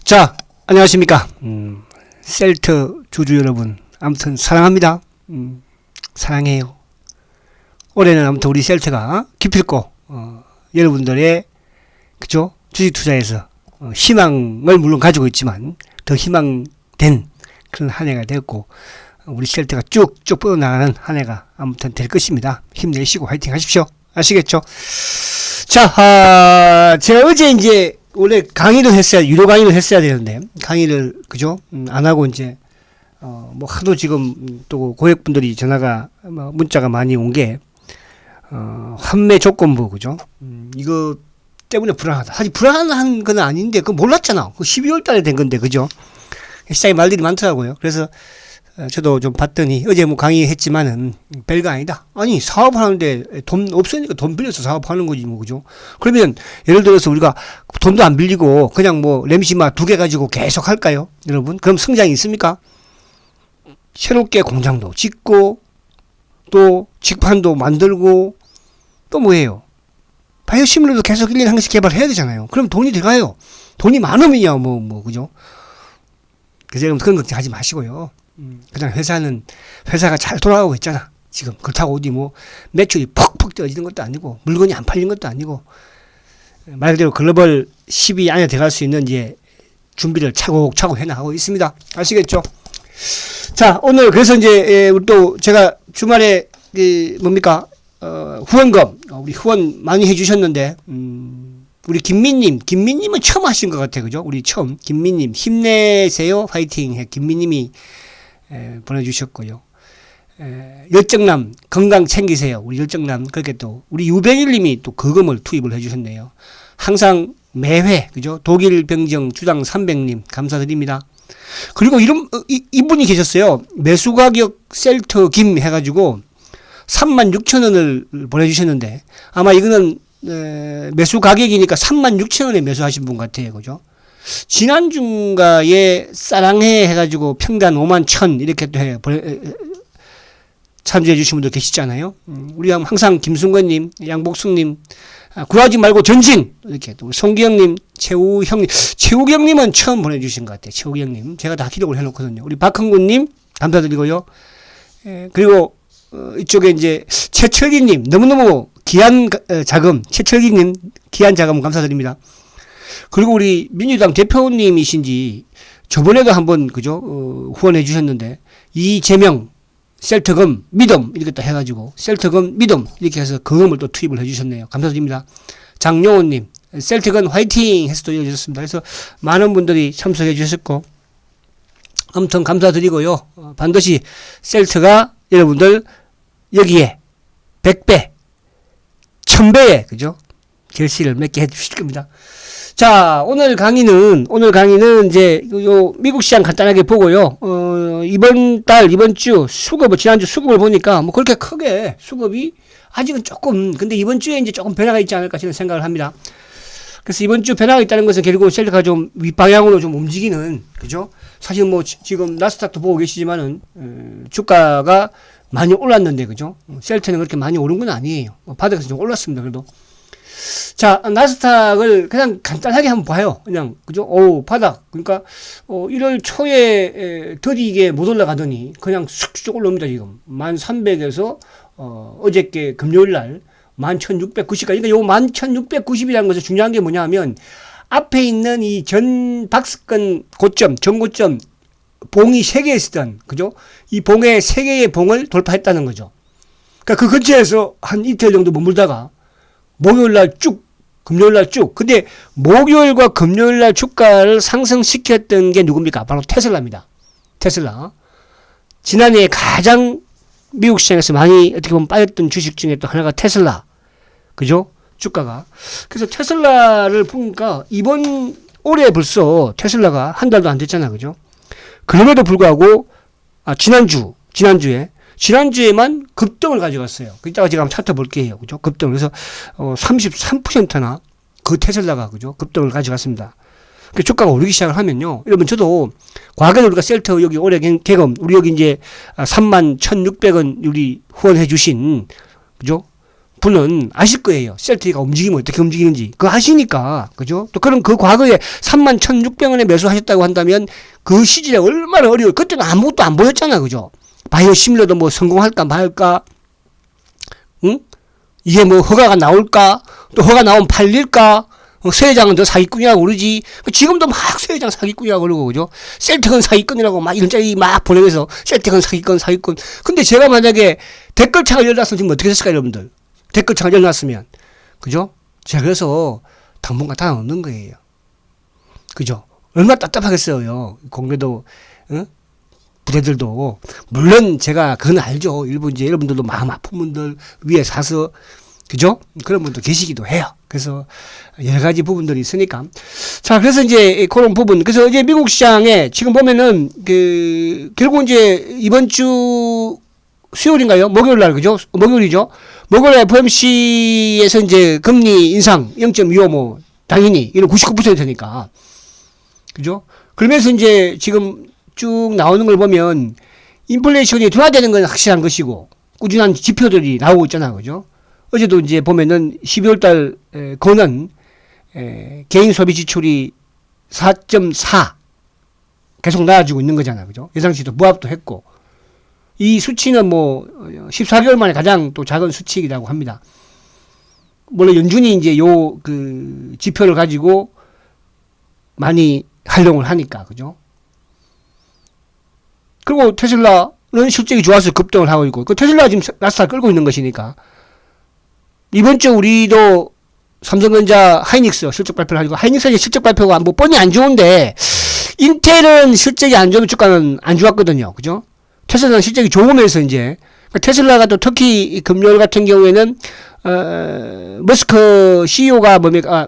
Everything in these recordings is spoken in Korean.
자, 안녕하십니까. 셀트 주주 여러분. 아무튼 사랑합니다. 사랑해요. 올해는 아무튼 우리 셀트가 기필코, 여러분들의, 그죠? 주식 투자에서, 희망을 물론 가지고 있지만, 더 희망된 그런 한 해가 되었고, 우리 셀트가 쭉쭉 뻗어나가는 한 해가 아무튼 될 것입니다. 힘내시고 화이팅 하십시오. 아시겠죠? 자, 제가 어제 이제, 원래 강의를 했어야, 유료 강의를 했어야 되는데, 강의를, 그죠? 안 하고 이제, 뭐 하도 지금 또 고객분들이 전화가, 문자가 많이 온 게, 환매 조건부, 그죠? 이거 때문에 불안하다. 사실 불안한 건 아닌데, 그거 몰랐잖아. 그 12월 달에 된 건데, 그죠? 시장에 말들이 많더라고요. 그래서, 저도 좀 봤더니, 어제 뭐 강의했지만은, 별거 아니다. 아니, 사업하는데 돈 없으니까 돈 빌려서 사업하는 거지, 뭐, 그죠? 그러면, 예를 들어서 우리가 돈도 안 빌리고, 그냥 뭐, 램시마 2개 가지고 계속 할까요? 여러분? 그럼 성장이 있습니까? 새롭게 공장도 짓고, 또, 직판도 만들고, 또 뭐예요? 바이오시밀러도 계속 1년에 한 개씩 개발해야 되잖아요. 그럼 돈이 들어가요. 돈이 많으면야, 그죠? 그래서 그런 걱정하지 마시고요. 그냥 회사가 잘 돌아가고 있잖아. 지금. 그렇다고 어디 뭐, 매출이 퍽퍽 떨어지는 것도 아니고, 물건이 안 팔린 것도 아니고, 말 그대로 글로벌 10위 안에 들어갈 수 있는 이제 준비를 차곡차곡 해나가고 있습니다. 아시겠죠? 자, 오늘 그래서 이제, 또 제가 주말에, 후원금, 우리 후원 많이 해주셨는데, 우리 김민님은 처음 하신 것 같아요. 그죠? 우리 처음. 김민님, 힘내세요. 화이팅. 김민님이 보내주셨고요. 열정남, 건강 챙기세요. 우리 열정남, 그렇게 또, 우리 유병일님이 또 거금을 투입을 해주셨네요. 항상 매회, 그죠? 독일 병정 주당 300님, 감사드립니다. 그리고 이분이 계셨어요. 매수가격 셀트 김 해가지고 36,000원을 보내주셨는데, 아마 이거는, 매수 가격이니까 36,000원에 매수하신 분 같아요. 그죠? 지난주인가에 사랑해 해가지고 평단 51,000 이렇게 또 참조해 주신 분들 계시잖아요. 우리 항상 김순건님, 양복숙님, 구하지 말고 전진! 이렇게 또 송기영님, 최우경님은 처음 보내주신 것 같아요. 최우경님. 제가 다 기록을 해놓거든요. 우리 박흥군님, 감사드리고요. 그리고, 이쪽에 이제 최철기님, 너무너무 귀한 자금, 최철기님, 귀한 자금 감사드립니다. 그리고 우리 민주당 대표님이신지 저번에도 한번, 그죠? 후원해 주셨는데, 이재명, 셀트금, 믿음, 이렇게 딱 해가지고, 셀트금, 믿음, 이렇게 해서 거금을 또 투입을 해 주셨네요. 감사드립니다. 장용호님, 셀트금 화이팅! 해서 또 이어졌습니다. 그래서 많은 분들이 참석해 주셨고, 아무튼 감사드리고요. 반드시 셀트가 여러분들 여기에 100배, 1000배의, 그죠? 결실을 맺게 해 주실 겁니다. 자, 오늘 강의는 이제, 미국 시장 간단하게 보고요. 이번 주 수급, 지난주 수급을 보니까 뭐 그렇게 크게 수급이 아직은 조금, 근데 이번 주에 이제 조금 변화가 있지 않을까 저는 생각을 합니다. 그래서 이번 주 변화가 있다는 것은 결국 셀트가 좀 윗방향으로 좀 움직이는, 그죠? 사실 뭐 지금 나스닥도 보고 계시지만은, 주가가 많이 올랐는데, 그죠? 셀트는 그렇게 많이 오른 건 아니에요. 바닥에서 좀 올랐습니다, 그래도. 자, 나스닥을 그냥 간단하게 한번 봐요. 그냥, 그죠? 바닥. 그러니까, 1월 초에, 더디게 못 올라가더니, 그냥 쑥쑥 올라옵니다, 지금. 1300에서, 어저께 금요일 날, 11,690까지. 그러니까 요 11,690이라는 것은 중요한 게 뭐냐 하면, 앞에 있는 이 전 박스권 고점, 전고점, 봉이 3개 있었던, 그죠? 이 봉의 3개의 봉을 돌파했다는 거죠. 그러니까 그 근처에서 한 이틀 정도 머물다가, 목요일날 쭉, 금요일날 쭉. 근데 목요일과 금요일날 주가를 상승시켰던 게 누굽니까? 바로 테슬라입니다. 테슬라. 지난해 가장 미국 시장에서 많이 어떻게 보면 빠졌던 주식 중에 또 하나가 테슬라. 그죠? 주가가. 그래서 테슬라를 보니까 올해 벌써 테슬라가 한 달도 안 됐잖아. 그죠? 그럼에도 불구하고, 지난주에만 급등을 가져갔어요. 이따가 제가 한번 찾아볼게요. 그죠? 급등. 그래서, 33%나 그 테슬라가, 그죠? 급등을 가져갔습니다. 그 주가가 오르기 시작을 하면요. 여러분, 저도, 과거에 우리가 셀트 여기 올해 개금, 우리 여기 이제 31,600원 우리 후원해 주신, 그죠? 분은 아실 거예요. 셀트리가 움직이면 어떻게 움직이는지. 그거 아시니까. 그죠? 또 그럼 그 과거에 31,600원에 매수하셨다고 한다면 그 시절에 얼마나 어려워. 그때는 아무것도 안 보였잖아. 그죠? 바이오 시뮬러도 뭐 성공할까 말까. 응? 이게 뭐 허가가 나올까? 또 허가 나오면 팔릴까? 새 회장은 더 사기꾼이라고 그러지. 지금도 막 새 회장 사기꾼이라고 그러고, 그죠? 셀틱은 사기꾼이라고 막 이런 짤이 막 보내면서 셀틱은 사기꾼. 근데 제가 만약에 댓글창을 열어놨으면 지금 어떻게 됐을까, 여러분들? 댓글창을 열어놨으면. 그죠? 제가 그래서 당분간 다 넣는 거예요. 그죠? 얼마나 답답하겠어요. 공개도, 응? 부대들도. 물론 제가 그건 알죠. 일부 이제 여러분들도 마음 아픈 분들 위에 사서, 그죠? 그런 분도 계시기도 해요. 그래서 여러 가지 부분들이 있으니까. 자, 그래서 이제 그런 부분. 그래서 이제 미국 시장에 지금 보면은 결국 이제 이번 주 수요일인가요? 목요일 날, 그죠? 목요일이죠? 목요일에 FOMC에서 이제 금리 인상 0.25 뭐, 당연히, 이런 99%니까. 그죠? 그러면서 이제 지금 쭉 나오는 걸 보면 인플레이션이 둔화되는 건 확실한 것이고, 꾸준한 지표들이 나오고 있잖아요. 그죠? 어제도 이제 보면은 12월 달 거는 개인 소비 지출이 4.4 계속 나아지고 있는 거잖아요. 그죠? 예상치도 부합도 했고. 이 수치는 뭐 14개월 만에 가장 또 작은 수치이라고 합니다. 물론 연준이 이제 요 그 지표를 가지고 많이 활용을 하니까. 그죠? 그리고 테슬라는 실적이 좋아서 급등을 하고 있고, 그 테슬라가 지금 나스닥 끌고 있는 것이니까. 이번 주 우리도 삼성전자 하이닉스 실적 발표를 하고, 하이닉스의 실적 발표가 뭐 뻔히 안 좋은데, 인텔은 실적이 안 좋으면 주가는 안 좋았거든요. 그죠? 테슬라는 실적이 좋으면서 이제, 테슬라가 또 특히 금요일 같은 경우에는, 머스크 CEO가 뭡니까,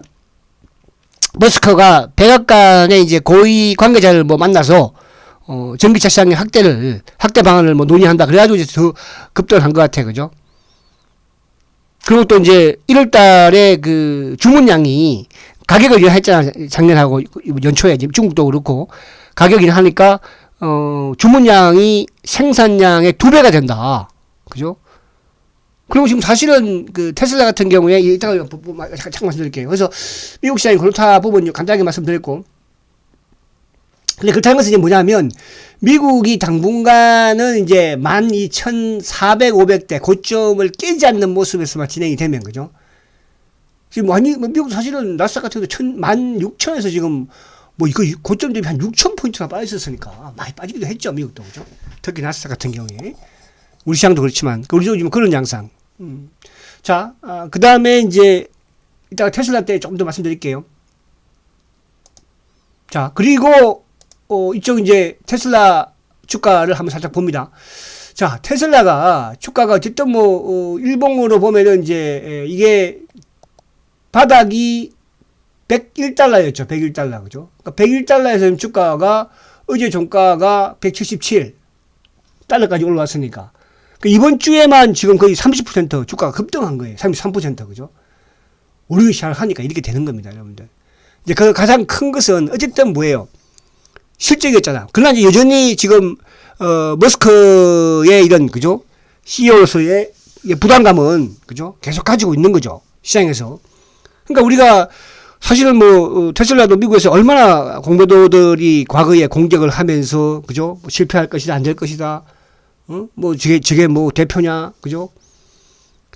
머스크가 백악관의 이제 고위 관계자를 뭐 만나서, 전기차 시장의 확대 방안을 뭐 논의한다. 그래가지고 이제 더 급등을 한 것 같아. 그죠? 그리고 또 이제 1월 달에 그 주문량이 가격을 인하했잖아. 작년하고 연초에 중국도 그렇고 가격 인하하니까 주문량이 생산량의 2배가 된다. 그죠? 그리고 지금 사실은 그 테슬라 같은 경우에 이따가 잠깐 말씀드릴게요. 그래서 미국 시장이 그렇다 부분 간단하게 말씀드렸고, 근데 그렇다는 것은 이제 뭐냐면, 미국이 당분간은 이제 12,400, 500대 고점을 깨지 않는 모습에서만 진행이 되면, 그죠? 지금 미국 사실은 나스닥 같은 경우 16,000에서 지금 뭐 이거 고점 대비 한 6,000포인트나 빠졌었으니까 많이 빠지기도 했죠, 미국도. 그죠? 특히 나스닥 같은 경우에. 우리 시장도 그렇지만, 우리도 지금 그런 양상. 자, 그 다음에 이제 이따가 테슬라 때 조금 더 말씀드릴게요. 자, 그리고 이쪽 이제 테슬라 주가를 한번 살짝 봅니다. 자, 테슬라가 주가가 어쨌든 뭐 일봉으로 보면은 이제 이게 바닥이 101달러였죠. 101달러. 그죠? 그러니까 101달러에서 주가가 어제 종가가 177달러까지 올라왔으니까. 그러니까 이번 주에만 지금 거의 30% 주가가 급등한 거예요. 33%. 그죠? 오르기 시작하니까 이렇게 되는 겁니다, 여러분들. 이제 그 가장 큰 것은 어쨌든 뭐예요? 실적이었잖아. 그러나 이제 여전히 지금, 머스크의 이런, 그죠? CEO로서의 부담감은, 그죠? 계속 가지고 있는 거죠. 시장에서. 그러니까 우리가 사실은 뭐, 테슬라도 미국에서 얼마나 공매도들이 과거에 공격을 하면서, 그죠? 뭐 실패할 것이다, 안 될 것이다. 뭐, 저게 뭐 대표냐, 그죠?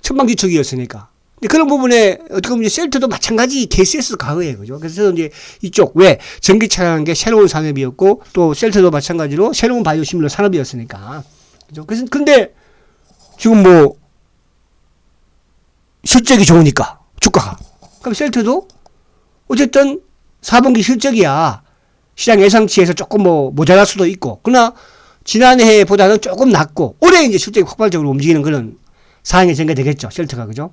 천방지축이었으니까. 그런 부분에 어떻게 보면 셀트도 마찬가지 케이스였어, 과거에. 그죠? 그래서 이제 이쪽, 왜? 전기차라는 게 새로운 산업이었고, 또 셀트도 마찬가지로 새로운 바이오 시뮬러 산업이었으니까. 그죠? 그래서, 근데, 지금 뭐, 실적이 좋으니까, 주가가. 그럼 셀트도, 어쨌든, 4분기 실적이야. 시장 예상치에서 조금 뭐, 모자랄 수도 있고, 그러나, 지난해보다는 조금 낮고, 올해 이제 실적이 폭발적으로 움직이는 그런 상황이 전개되겠죠, 셀트가. 그죠?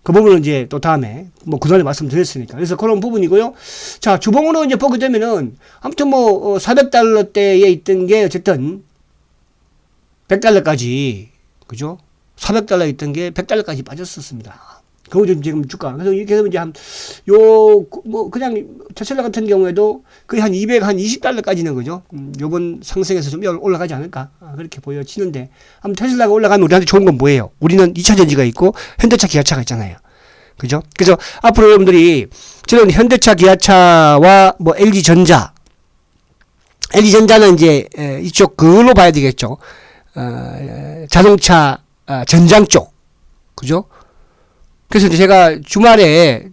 그 부분은 이제 또 다음에 뭐 그전에 말씀드렸으니까. 그래서 그런 부분이고요. 자, 주봉으로 이제 보게 되면은 아무튼 뭐 400달러대에 있던 게 어쨌든 100달러까지, 그죠? 400달러에 있던 게 100달러까지 빠졌었습니다. 그거 좀 지금 주가. 그래서 이렇게 해서 이제 뭐, 그냥 테슬라 같은 경우에도 거의 한 220달러까지는 그죠? 요번 상승에서 좀 올라가지 않을까? 그렇게 보여지는데. 아무튼 테슬라가 올라가면 우리한테 좋은 건 뭐예요? 우리는 2차 전지가 있고, 현대차, 기아차가 있잖아요. 그죠? 그래서 앞으로 여러분들이 저는 현대차, 기아차와 뭐 LG전자는 이제 이쪽 그걸로 봐야 되겠죠. 자동차 전장 쪽. 그죠? 그래서 이제 제가 주말에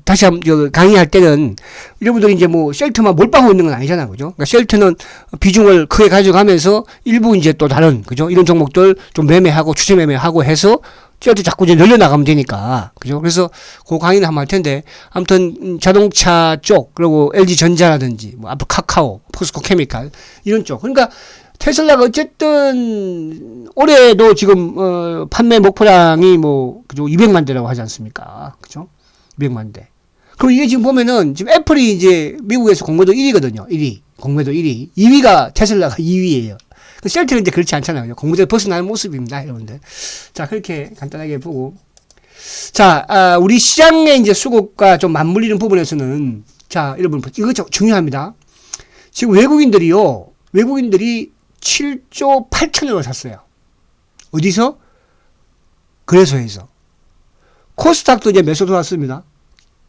다시 한번 강의할 때는 여러분들이 이제 뭐 셀트만 몰빵하고 있는 건 아니잖아. 그죠? 그러니까 셀트는 비중을 크게 가져가면서 일부 이제 또 다른 그죠? 이런 종목들 좀 매매하고 추세 매매하고 해서 셀트 자꾸 이제 늘려나가면 되니까. 그죠? 그래서 그 강의는 한번 할 텐데 아무튼 자동차 쪽 그리고 LG전자라든지 뭐 앞으로 카카오, 포스코 케미칼 이런 쪽. 그러니까 테슬라가 어쨌든 올해도 지금 판매 목표량이 뭐 그죠 200만 대라고 하지 않습니까? 그죠? 200만 대. 그럼 이게 지금 보면은 지금 애플이 이제 미국에서 공매도 1위거든요. 1위. 공매도 1위. 2위가 테슬라가 2위예요. 셀트는 이제 그렇지 않잖아요. 공매도 벗어나는 모습입니다, 여러분들. 자, 그렇게 간단하게 보고. 자, 우리 시장의 이제 수급과 좀 맞물리는 부분에서는 자, 여러분 이거 중요합니다. 지금 외국인들이 7조 8천억을 샀어요. 어디서? 거래소에서. 코스닥도 이제 매수 들어왔습니다.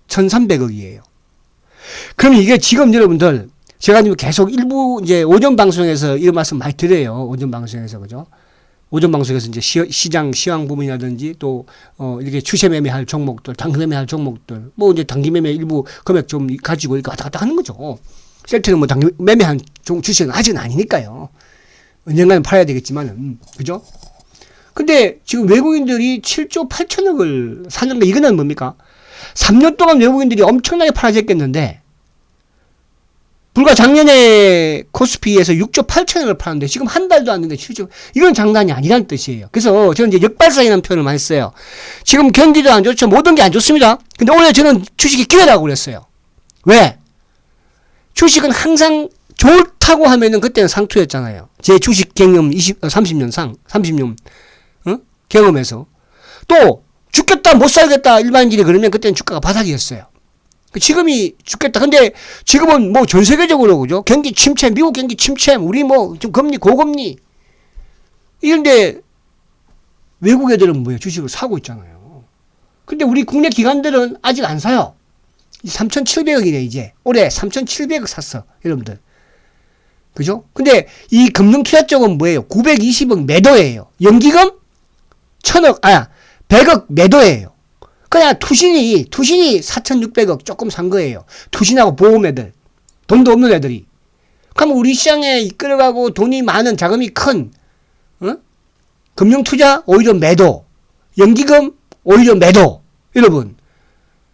1,300억이에요. 그럼 이게 지금 여러분들, 제가 지금 계속 일부 이제 오전 방송에서 이런 말씀 많이 드려요. 오전 방송에서, 그죠? 오전 방송에서 이제 시장 시황 부분이라든지 또, 이렇게 추세 매매할 종목들, 단기 매매할 종목들, 뭐 이제 단기 매매 일부 금액 좀 가지고 이렇게 왔다 갔다 하는 거죠. 셀트는 뭐 단기 매매한 주식은 아직은 아니니까요. 언젠가는 팔아야 되겠지만은, 그죠? 근데 지금 외국인들이 7조 8천억을 사는 거, 이거는 뭡니까? 3년 동안 외국인들이 엄청나게 팔아졌겠는데, 불과 작년에 코스피에서 6조 8천억을 팔았는데, 지금 한 달도 안 됐는데 7조, 이건 장난이 아니라는 뜻이에요. 그래서 저는 이제 역발상이라는 표현을 많이 써요. 지금 경기도 안 좋죠. 모든 게 안 좋습니다. 근데 올해 저는 주식이 기회라고 그랬어요. 왜? 주식은 항상 좋다고 하면은 그때는 상투였잖아요. 제 주식 경험 30년 경험에서. 또, 죽겠다, 못 살겠다, 일반인들이 그러면 그때는 주가가 바닥이었어요. 지금이 죽겠다. 근데 지금은 뭐 전 세계적으로, 그죠? 경기 침체, 미국 경기 침체, 우리 뭐 좀 금리, 고금리. 이런데 외국 애들은 뭐예요? 주식을 사고 있잖아요. 근데 우리 국내 기관들은 아직 안 사요. 3,700억이네, 이제. 올해 3,700억 샀어, 여러분들. 그죠? 근데 이 금융투자 쪽은 뭐예요? 920억 매도예요. 연기금 100억 매도예요. 그냥 투신이 4,600억 조금 산 거예요. 투신하고 보험 애들. 돈도 없는 애들이. 그럼 우리 시장에 이끌어가고 돈이 많은, 자금이 큰, 금융투자 오히려 매도. 연기금 오히려 매도. 여러분.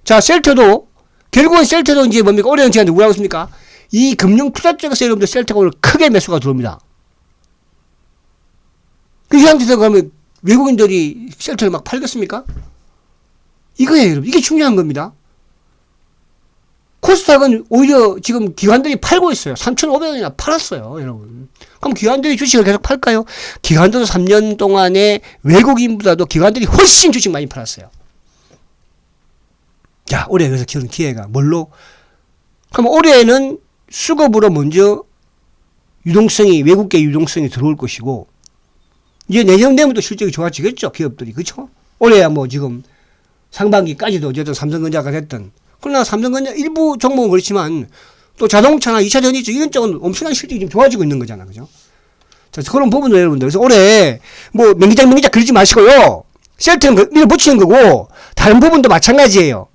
자, 셀트도 결국은 셀트도 이제 뭡니까? 올해는 제가 누구라고 했습니까? 이 금융투자 쪽에서 여러분들 셀트가 오늘 크게 매수가 들어옵니다. 그 상태에서 그러면 외국인들이 셀트를 막 팔겠습니까? 이거예요, 여러분. 이게 중요한 겁니다. 코스닥은 오히려 지금 기관들이 팔고 있어요. 3,500원이나 팔았어요, 여러분. 그럼 기관들이 주식을 계속 팔까요? 기관들도 3년 동안에 외국인보다도 기관들이 훨씬 주식 많이 팔았어요. 자, 올해 그래서 그런 기회가 뭘로? 그럼 올해는 수급으로 먼저 외국계 유동성이 들어올 것이고, 이제 내년 되면 또 실적이 좋아지겠죠, 기업들이. 그쵸? 올해야 뭐 지금 상반기까지도 어쨌든 삼성전자가 됐든. 그러나 삼성전자 일부 종목은 그렇지만 또 자동차나 2차 전지 이런 쪽은 엄청난 실적이 좀 좋아지고 있는 거잖아. 그죠? 자, 그런 부분도 여러분들. 그래서 올해 뭐 명기장 그러지 마시고요. 셀트는 밀어붙이는 거고, 다른 부분도 마찬가지예요.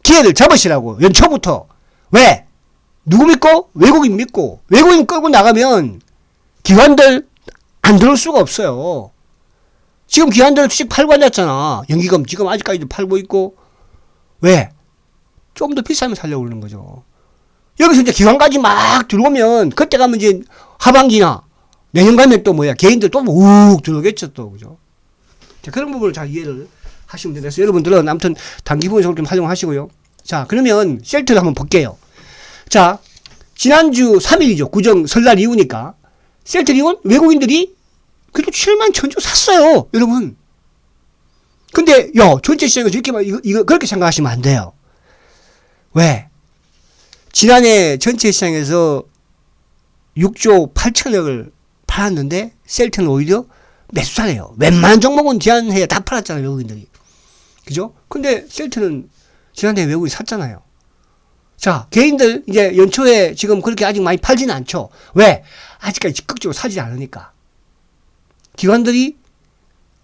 기회를 잡으시라고, 연초부터. 왜? 누구 믿고? 외국인 믿고. 외국인 끌고 나가면 기관들 안 들어올 수가 없어요. 지금 기관들 주식 팔고 앉았잖아. 연기금 지금 아직까지도 팔고 있고. 왜? 좀 더 비싸면 살려고 그러는 거죠. 여기서 이제 기관까지 막 들어오면, 그때 가면 이제 하반기나 내년 가면 또 뭐야, 개인들 또 욱 들어오겠죠, 또. 그죠? 자, 그런 부분을 잘 이해를 하시면 돼요. 그래서 여러분들은 아무튼 단기 분석을 좀 활용하시고요. 자, 그러면 셀트를 한번 볼게요. 자, 지난주 3일이죠. 구정 설날 이후니까. 셀트 리온 외국인들이 그래도 7만 천주 샀어요. 여러분. 근데, 전체 시장에서 이렇게, 이거, 그렇게 생각하시면 안 돼요. 왜? 지난해 전체 시장에서 6조 8천억을 팔았는데, 셀트는 오히려 매수사래요. 웬만한 종목은 지난해에 다 팔았잖아요, 외국인들이. 그죠? 근데 셀트는 지난해에 외국인이 샀잖아요. 자, 개인들 이제 연초에 지금 그렇게 아직 많이 팔지는 않죠. 왜? 아직까지 적극적으로 사지 않으니까. 기관들이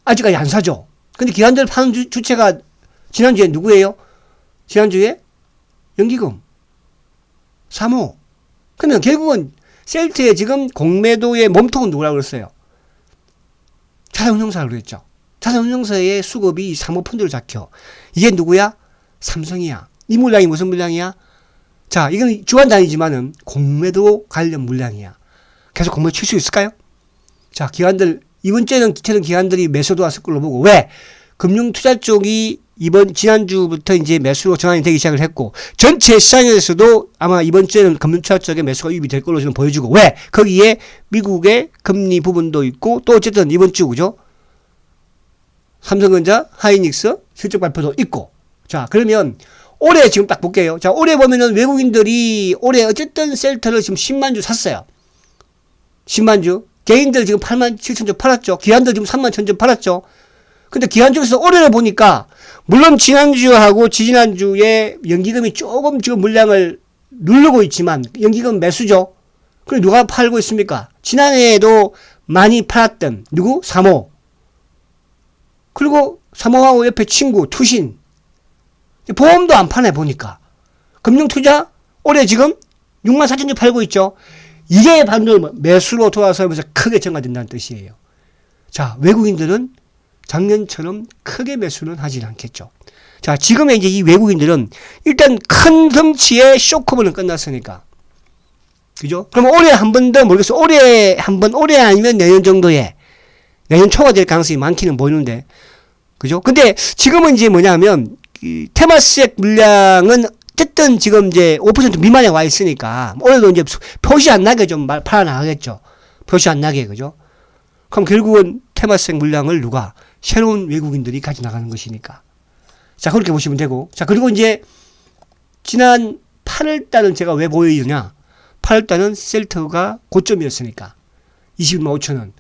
아직까지 안 사죠. 근데 기관들 파는 주체가 지난주에 누구예요? 지난주에 연기금, 사모. 그러면 결국은 셀트의 지금 공매도의 몸통은 누구라고 그랬어요? 자산운용사라고 그랬죠. 자산운용사의 수급이 사모펀드로 잡혀. 이게 누구야? 삼성이야. 이 물량이 무슨 물량이야? 자, 이건 주간 단위지만은 공매도 관련 물량이야. 계속 공매도 칠 수 있을까요? 자, 기관들, 이번 주에는 기체는 기관들이 매수도 왔을 걸로 보고, 왜? 금융투자 쪽이 지난주부터 이제 매수로 전환이 되기 시작을 했고, 전체 시장에서도 아마 이번 주에는 금융투자 쪽에 매수가 유입이 될 걸로 저는 보여주고, 왜? 거기에 미국의 금리 부분도 있고, 또 어쨌든 이번 주, 그죠? 삼성전자, 하이닉스, 실적 발표도 있고, 자, 그러면, 올해 지금 딱 볼게요. 자, 올해 보면은 외국인들이 올해 어쨌든 셀트를 지금 10만 주 샀어요. 10만 주. 개인들 지금 8만 7천 주 팔았죠. 기관들 지금 3만 1천 주 팔았죠. 근데 기관 쪽에서 올해를 보니까, 물론 지난주하고 지지난주에 연기금이 조금 지금 물량을 누르고 있지만, 연기금 매수죠. 그럼 누가 팔고 있습니까? 지난해에도 많이 팔았던, 누구? 사모. 그리고 사모하고 옆에 친구, 투신. 보험도 안 파네, 보니까. 금융투자, 올해 지금 6만 4천 주 팔고 있죠. 이게 반대로 매수로 돌아서면서 크게 증가된다는 뜻이에요. 자, 외국인들은 작년처럼 크게 매수는 하지 않겠죠. 자, 지금의 이제 이 외국인들은 일단 큰 덩치의 쇼크보는 끝났으니까. 그죠? 그럼 올해 한 번 더 모르겠어. 올해 아니면 내년 정도에, 내년 초가 될 가능성이 많기는 보이는데. 그죠? 근데 지금은 이제 뭐냐면, 테마스액 물량은 어쨌든 지금 이제 5% 미만에 와 있으니까 올해도 이제 표시 안 나게 좀 팔아 나가겠죠. 표시 안 나게, 그죠? 그럼 결국은 테마스액 물량을 누가? 새로운 외국인들이 가져 나가는 것이니까. 자, 그렇게 보시면 되고. 자, 그리고 이제 지난 8월달은 제가 왜 보여주냐? 8월달은 셀트가 고점이었으니까 21만 5천 원.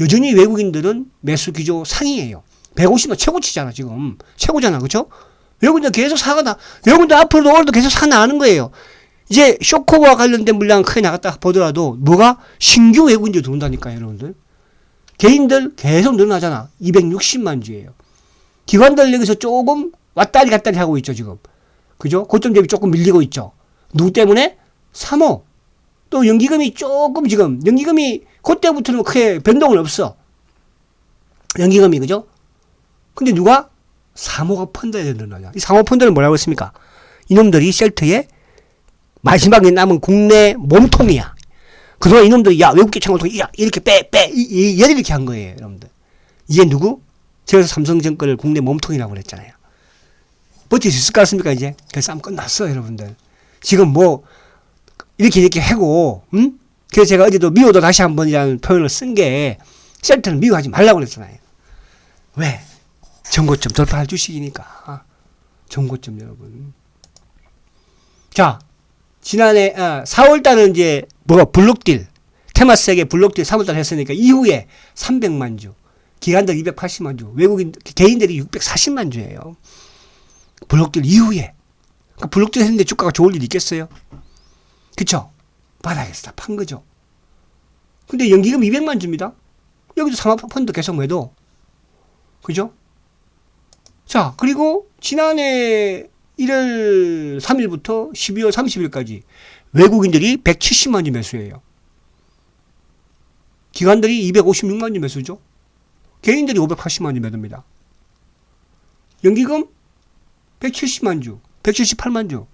여전히 외국인들은 매수 기조 상위예요. 150만 최고치잖아, 지금. 최고잖아, 그죠? 외국인들 계속 사가나, 외국인들 앞으로도 오늘도 계속 사나가는 거예요. 이제 쇼크와 관련된 물량은 크게 나갔다 보더라도, 뭐가? 신규 외국인들이 들어온다니까요, 여러분들. 개인들 계속 늘어나잖아. 260만 주예요. 기관들 여기서 조금 왔다리 갔다리 하고 있죠, 지금. 그죠? 고점 대비 조금 밀리고 있죠. 누구 때문에? 3호. 또 연기금이 조금 지금, 연기금이 그때부터는 크게 변동은 없어. 연기금이, 그죠? 근데 누가? 사모가 펀드에 늘어나냐. 이 사모 펀드는 뭐라고 했습니까? 이놈들이 셀트의 마지막에 남은 국내 몸통이야. 그동안 이놈들이, 야, 외국계 창고통, 야, 이렇게 얘들 이렇게 한 거예요, 여러분들. 이게 누구? 제가 삼성증권을 국내 몸통이라고 그랬잖아요. 버틸 수 있을 것 같습니까, 이제? 그 싸움 끝났어, 여러분들. 지금 뭐, 이렇게 하고, 그래서 제가 어제도 미워도 다시 한 번이라는 표현을 쓴 게, 셀트는 미워하지 말라고 그랬잖아요. 왜? 정고점 돌파할 주식이니까. 정고점, 여러분. 자, 지난해, 4월달은 이제, 블록딜. 테마스에게 블록딜 3월달 했으니까, 이후에 300만 주. 기관들 280만 주. 외국인, 개인들이 640만 주예요. 블록딜 이후에. 그러니까 블록딜 했는데 주가가 좋을 일이 있겠어요? 그쵸? 바닥에서 다 판 거죠. 근데 연기금 200만 주입니다. 여기도 사모펀드 계속 매도. 그죠? 자, 그리고 지난해 1월 3일부터 12월 30일까지 외국인들이 170만 주 매수예요. 기관들이 256만 주 매수죠. 개인들이 580만 주 매도입니다. 연기금 170만 주, 178만 주.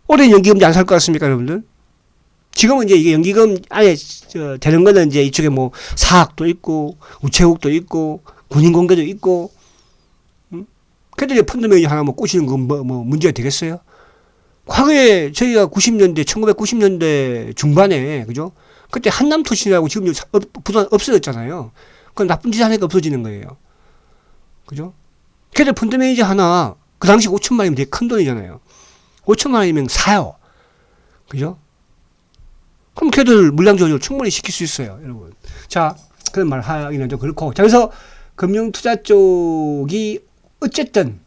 올해 연기금 안 살 것 같습니까, 여러분들? 지금은 이제 이게 연기금 안에 되는 거는 이제 이쪽에 뭐 사학도 있고 우체국도 있고 군인공개도 있고, 그래도 이제 펀드 매니저 하나 뭐 꼬시는 건 뭐 문제가 되겠어요? 과거에 저희가 1990년대 중반에, 그죠? 그때 한남투신이라고 지금 부산 없어졌잖아요. 그건 나쁜 짓 하니까 없어지는 거예요. 그죠? 걔들 펀드 매니저 하나, 그 당시 5천만 원이면 되게 큰 돈이잖아요. 5천만 원이면 사요. 그죠? 그럼 걔들 물량 조절 충분히 시킬 수 있어요, 여러분. 자, 그런 말 하기는 좀 그렇고. 자, 그래서 금융투자 쪽이 어쨌든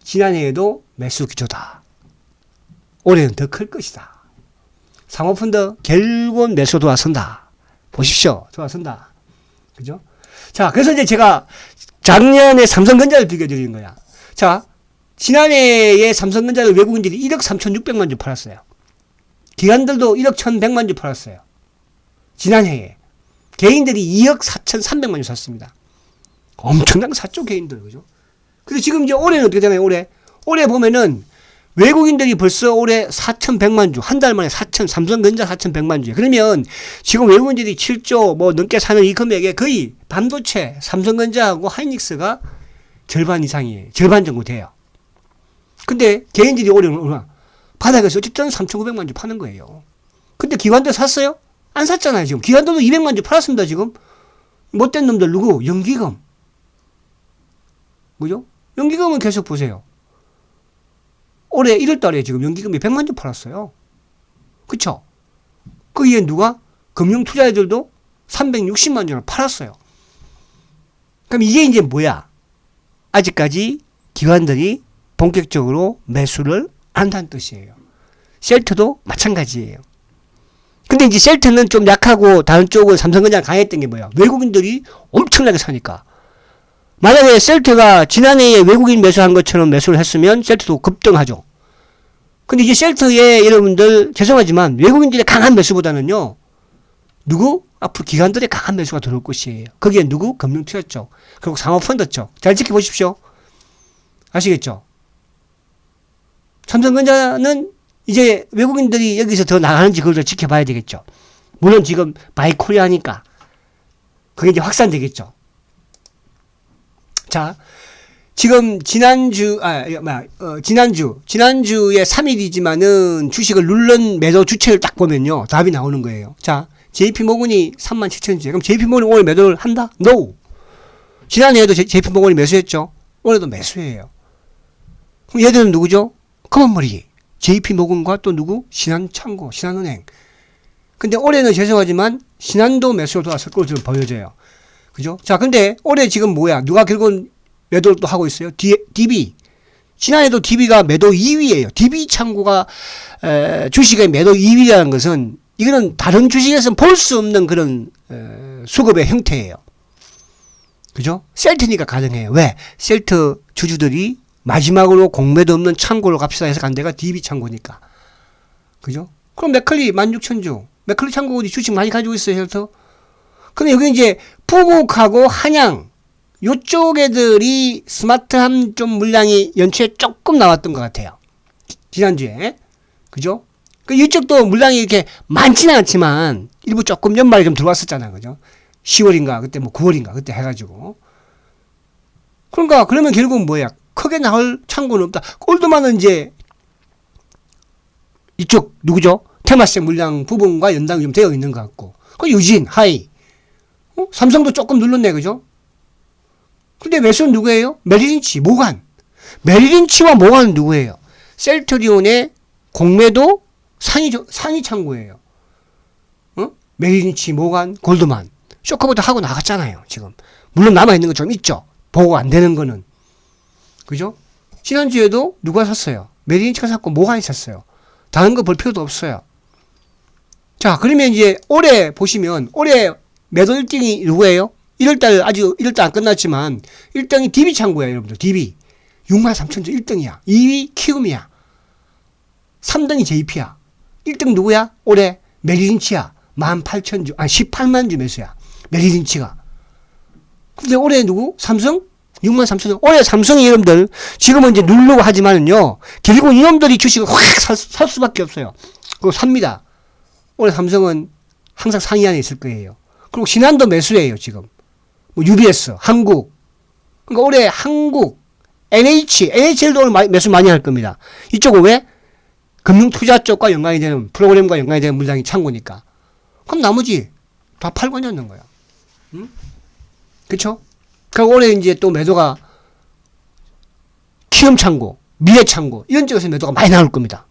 지난해에도 매수 기조다. 올해는 더 클 것이다. 사모펀드 결국은 매수 돌아선다. 보십시오. 돌아선다. 그죠? 자, 그래서 이제 제가 작년에 삼성전자를 비교드리는 거야. 자, 지난해에 삼성전자를 외국인들이 1억 3,600만 주 팔았어요. 기관들도 1억 1,100만 주 팔았어요. 지난해에. 개인들이 2억 4,300만 주 샀습니다. 엄청난 거 샀죠, 개인들. 그죠? 근데 지금 이제 올해는 어떻게 되나요, 올해? 올해 보면은 외국인들이 벌써 올해 4,100만 주, 한 달 만에 삼성전자 4,100만 주. 그러면 지금 외국인들이 7조 뭐 넘게 사는 이 금액에 거의 반도체, 삼성전자하고 하이닉스가 절반 이상이에요. 절반 정도 돼요. 근데 개인들이 올해는 얼마? 바닥에서 어쨌든 3,900만 주 파는 거예요. 근데 기관들 샀어요? 안 샀잖아요, 지금. 기관들도 200만 주 팔았습니다, 지금. 못된 놈들 누구? 연기금. 그죠? 연기금은 계속 보세요. 올해 1월 달에 지금 연기금이 100만 주 팔았어요. 그쵸? 그 이에 누가? 금융투자애들도 360만 주를 팔았어요. 그럼 이게 이제 뭐야? 아직까지 기관들이 본격적으로 매수를 한다는 뜻이에요. 셀트도 마찬가지예요. 근데 이제 셀트는 좀 약하고 다른 쪽은 삼성전자가 강했던 게 뭐야? 외국인들이 엄청나게 사니까. 만약에 셀트가 지난해에 외국인 매수한 것처럼 매수를 했으면 셀트도 급등하죠. 근데 이제 셀트에 여러분들 죄송하지만 외국인들의 강한 매수보다는요. 누구? 앞으로 기관들의 강한 매수가 들어올 것이에요. 거기에 누구? 금융투자 쪽. 그리고 사모펀드 쪽. 잘 지켜보십시오. 아시겠죠? 삼성전자는 이제 외국인들이 여기서 더 나가는지 그걸 더 지켜봐야 되겠죠. 물론 지금 바이코리아니까 그게 이제 확산되겠죠. 자, 지금 지난주에 3일이지만은 주식을 누른 매도 주체를 딱 보면요. 답이 나오는 거예요. 자, JP모건이 37,000주. 그럼 JP모건이 오늘 매도를 한다? No. 지난해에도 JP모건이 매수했죠. 올해도 매수해요. 그럼 얘들은 누구죠? 검은머리. JP모건과 또 누구? 신한창고, 신한은행. 근데 올해는 죄송하지만 신한도 매수로 돌아설 걸로 좀 보여져요. 그죠? 자, 근데 올해 지금 뭐야? 누가 결국은 매도를 또 하고 있어요? DB. 지난해도 DB가 매도 2위예요. DB 창고가 주식의 매도 2위라는 것은 이거는 다른 주식에서는 볼 수 없는 그런 수급의 형태예요. 그죠? 셀트니까 가능해요. 왜? 셀트 주주들이 마지막으로 공매도 없는 창고로 갑시다 해서 간 데가 DB 창고니까. 그죠? 그럼 맥컬리 16,000주. 맥컬리 창고 어디 주식 많이 가지고 있어요, 셀트? 근데 여기 이제 부국하고 한양 요쪽 애들이 스마트한 좀 물량이 연초에 조금 나왔던 것 같아요. 지난주에. 그죠? 그 이쪽도 물량이 이렇게 많지는 않지만 일부 조금 연말에 좀 들어왔었잖아요. 그죠? 10월인가 그때 뭐 9월인가 그때 해가지고. 그러니까 그러면 결국은 뭐야? 크게 나올 창고는 없다. 골드만은 이제 이쪽 누구죠? 테마색 물량 부분과 연당이 좀 되어 있는 것 같고. 그 유진, 하이. 삼성도 조금 눌렀네. 그죠? 근데 매수는 누구예요? 메리린치, 모간. 메리린치와 모간은 누구예요? 셀트리온의 공매도 상위 창고예요. 메리린치, 모간, 골드만. 쇼크보드 하고 나갔잖아요. 지금. 물론 남아있는 거 좀 있죠. 보고 안 되는 거는. 그죠? 지난주에도 누가 샀어요? 메리린치가 샀고 모간이 샀어요. 다른 거 볼 필요도 없어요. 자, 그러면 이제 올해 보시면 올해 매도 1등이 누구예요? 1월달 아직 1월달 안 끝났지만 1등이 DB 창고야, 여러분들. DB 63,000주 1등이야. 2위 키움이야. 3등이 JP야. 1등 누구야? 올해 메리린치야. 18,000주 18만 주 매수야. 메리린치가. 근데 올해 누구? 삼성? 63,000주. 올해 삼성이 여러분들 지금은 이제 누르고 하지만은요. 결국 이놈들이 주식을 확 살 수밖에 없어요. 그거 삽니다. 올해 삼성은 항상 상위 안에 있을 거예요. 그리고 신한도 매수해요, 지금. 뭐, UBS, 한국. 그러니까 올해 한국, NHL도 오늘 매수 많이 할 겁니다. 이쪽은 왜? 금융투자 쪽과 연관이 되는, 프로그램과 연관이 되는 물량이 창고니까. 그럼 나머지 다 팔고 있는 거야. 응? 그쵸? 그리고 올해 이제 또 매도가 키움창고, 미래창고 이런 쪽에서 매도가 많이 나올 겁니다.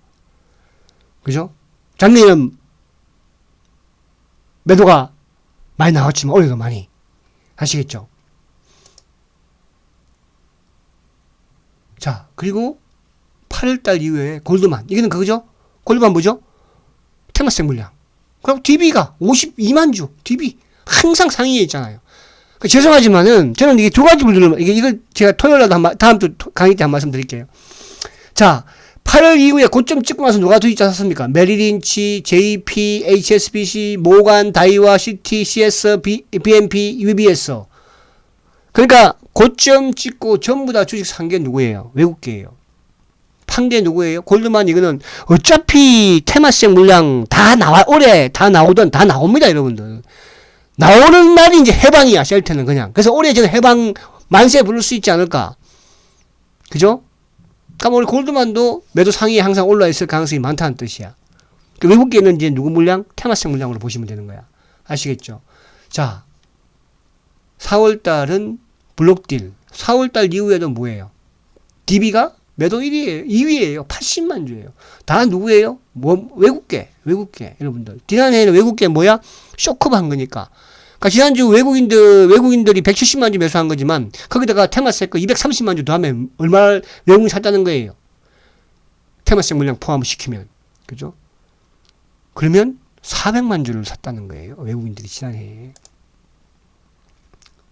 그죠? 작년에는 매도가 많이 나왔지만 올해도 많이 아시겠죠? 자, 그리고 8월달 이후에 골드만, 이거는 그거죠? 골드만 뭐죠? 테마색 물량. 그리고 DB가 52만 주, DB 항상 상위에 있잖아요. 죄송하지만은 저는 이게 두 가지 분들을 이걸 제가 토요일날 다음 주 강의 때 한 말씀 드릴게요. 자, 8월 이후에 고점 찍고 나서 누가 투입자 샀습니까? 메리린치, JP, HSBC, 모간, 다이와, CT, CS, BNP, UBS. 그러니까 고점 찍고 전부 다 주식 산 게 누구예요? 외국계예요. 판 게 누구예요? 골드만. 이거는 어차피 테마색 물량 다 나와, 올해 다 나오던 다 나옵니다, 여러분들. 나오는 날이 이제 해방이야, 셀트는 그냥. 그래서 올해 저는 해방 만세 부를 수 있지 않을까? 그죠? 그러니까 우리 골드만도 매도 상위에 항상 올라 있을 가능성이 많다는 뜻이야. 그 외국계는 이제 누구 물량? 테마색 물량으로 보시면 되는 거야. 아시겠죠? 자, 4월달은 블록딜. 4월달 이후에도 뭐예요? DB가 매도 1위에요. 2위에요. 80만 주예요. 다 누구예요? 외국계. 여러분들. 지난해에는 외국계 뭐야? 쇼크업 한 거니까. 그러니까 지난주 외국인들이 170만 주 매수한 거지만, 거기다가 테마색 거 230만 주 더하면 얼마를 외국인이 샀다는 거예요. 테마색 물량 포함을 시키면. 그죠? 그러면 400만 주를 샀다는 거예요. 외국인들이 지난해에.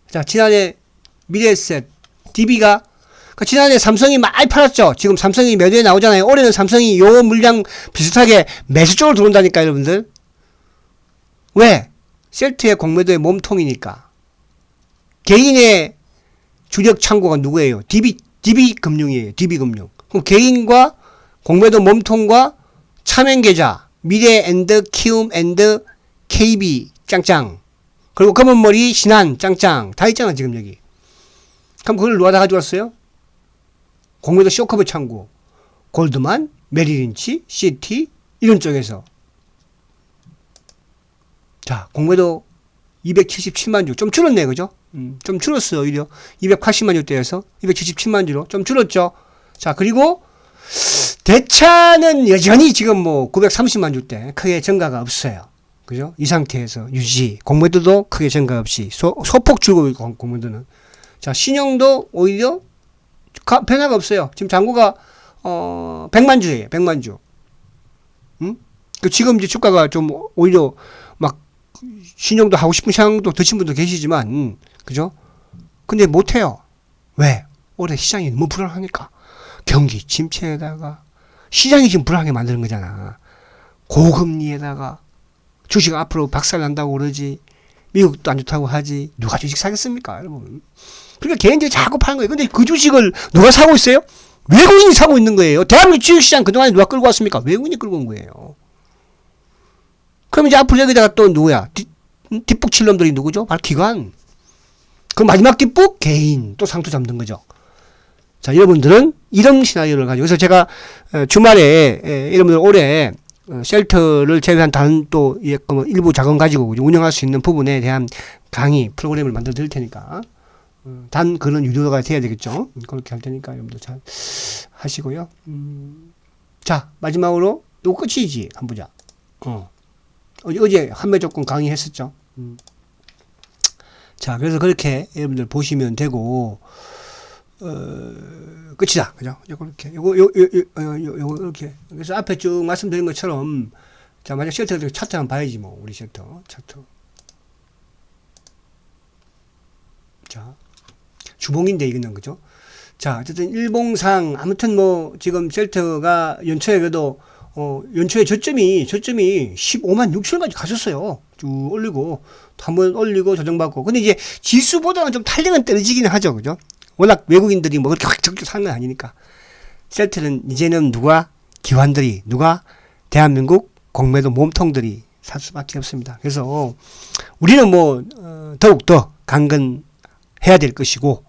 자, 지난해 미래에셋, DB가, 그러니까 지난해 삼성이 많이 팔았죠. 지금 삼성이 매도에 나오잖아요. 올해는 삼성이 요 물량 비슷하게 매수 쪽으로 들어온다니까, 여러분들. 왜? 셀트의 공매도의 몸통이니까. 개인의 주력 창고가 누구예요? DB금융이에요. DB금융. 그럼 개인과 공매도 몸통과 차명계좌, 미래앤드, 키움앤드, KB, 짱짱. 그리고 검은머리, 신한, 짱짱. 다 있잖아, 지금 여기. 그럼 그걸 누가 다 가져왔어요? 공매도 쇼커브 창고. 골드만, 메리린치, CT, 이런 쪽에서. 자, 공매도 277만 주. 좀 줄었네, 그죠? 좀 줄었어요, 오히려. 280만 주대에서 277만 주로 좀 줄었죠. 자, 그리고 대차는 여전히 지금 뭐 930만 주대 크게 증가가 없어요. 그죠? 이 상태에서 유지. 공매도도 크게 증가 없이 소폭 줄고 있고, 공매도는. 자, 신용도 오히려 변화가 없어요. 지금 잔고가 100만 주예요. 100만 주. 그 지금 이제 주가가 좀 오히려 막 신용도 하고 싶은 시장도 드신 분도 계시지만, 그죠? 근데 못해요. 왜? 올해 시장이 너무 불안하니까. 경기 침체에다가 시장이 지금 불안하게 만드는 거잖아. 고금리에다가 주식 앞으로 박살난다고 그러지. 미국도 안 좋다고 하지. 누가 주식 사겠습니까, 여러분? 그러니까 개인들이 자꾸 파는 거예요. 근데 그 주식을 누가 사고 있어요? 외국인이 사고 있는 거예요. 대한민국 주식시장 그동안에 누가 끌고 왔습니까? 외국인이 끌고 온 거예요. 그럼 이제 앞으로 여기다가 또 누구야? 뒷북 칠 놈들이 누구죠? 바로 기관. 그럼 마지막 뒷북? 개인. 또 상투 잡는 거죠. 자, 여러분들은 이런 시나리오를 가지고. 그래서 제가 주말에 여러분들 올해 셀터를 제외한 다른 또 일부 자금 가지고 운영할 수 있는 부분에 대한 강의 프로그램을 만들어 드릴 테니까 단 그런 유료가 돼야 되겠죠. 그렇게 할 테니까 여러분들 잘 하시고요. 자, 마지막으로 요 끝이지. 한번 보자. 어제 한매 조건 강의했었죠. 자, 그래서 그렇게 여러분들 보시면 되고 끝이다. 그죠? 요렇게 요거 이렇게. 그래서 앞에 쭉 말씀드린 것처럼, 자, 만약 쉘터 차트 한번 봐야지 뭐. 우리 쉘터 차트. 자, 주봉인데 이거는, 그죠? 자, 어쨌든 일봉상 아무튼 뭐 지금 쉘터가 연초에 그래도 연초에 저점이 15만 6천까지 가셨어요. 쭉 올리고 한번 올리고 조정받고. 근데 이제 지수보다는 좀 탄력은 떨어지기는 하죠. 그죠? 워낙 외국인들이 뭐 그렇게 확 적극 사는 건 아니니까. 셀트는 이제는 기관들이, 대한민국 공매도 몸통들이 살 수밖에 없습니다. 그래서 우리는 뭐 더욱더 강건해야 될 것이고,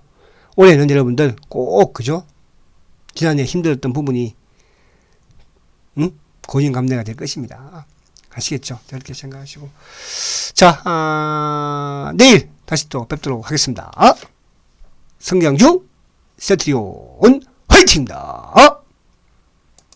올해는 여러분들 꼭, 그죠? 지난해 힘들었던 부분이 고인감래가 될 것입니다. 아시겠죠? 그렇게 생각하시고. 자, 내일 다시 또 뵙도록 하겠습니다. 성경중 세트리온 화이팅입니다.